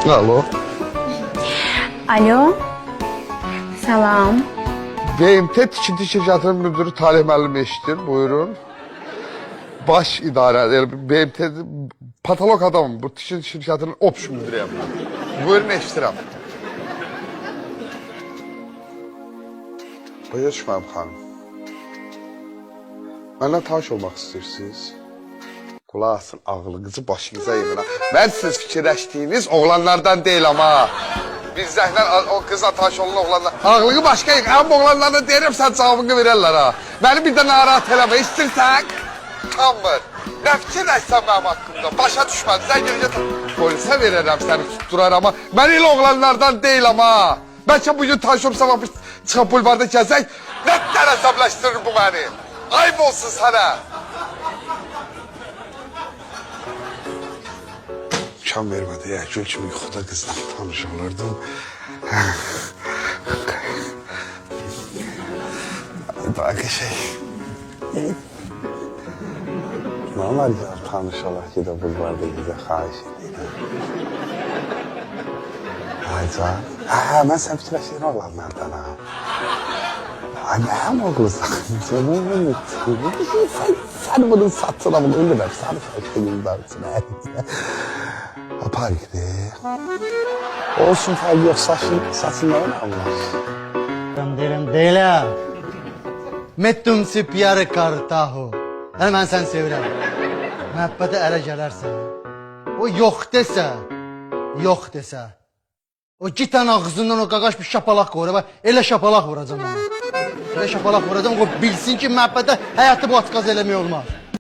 Alo. Alo. Salam. BMT Tikinti Şirkətinin müdürü Talih müəllim eşitir. Buyurun. Baş idarə, yani BMT patolog adamım. Bu tikinti şirkətinin ops müdürüyəm. Buyurun eşitirəm. Buyur mənim xanım. Mənlə tanış olmaq istəyirsiniz? Qulaq asın, ağlınızı başınıza yığın. Mən siz fikirləşdiyiniz oğlanlardan deyil ama. Bizdən o qızla tanış olan oğlanlar. Ağlını başqa yığın. Amma oğlanlarına deyirəm, sən cavabını verərlər ha. Məni bir də narahat eləmə, istəyirsən? Qanmır. Nə fikirləşsən mənim haqqımda? Başa düşmədi. Sən girəcək. Polisə verərəm səni, tutdurar ama. Mən elə oğlanlardan deyil ama. Bəlkə bugün tanış olsam, çıxıb bulvarda gəzək. Nə qədər əsəbləşdirir bu məni? Ayıb olsun sənə. İmkan vermədi ya. Gül kimi yuxuda qızla tanış olurdum. Başka şey. Normal ya, tanış olaq ki de bulvarda gidə xahiş edirəm. Ay can. Mən sən fikirləşirəm oğlanlardan ha. Ay mənim oğlu sakın. Sen bunun saçına bunu öldürəm. Sarı saçlı güzdarsın. Aparikdi. Olsun fərqi yox, saçından anlar. Derim deyiləm. Mettum sipyarı kartahu. Yəni mən səni sevirəm. Məhəbbətə ələ gələrsən. O yox desə. O gitən ağzından o qaqaş bir şapalaq qoyur. Elə şapalaq vuracam ona. Elə şapalaq vuracam, o bilsin ki məhəbbətə həyatı bu atqaz eləmək olmaz.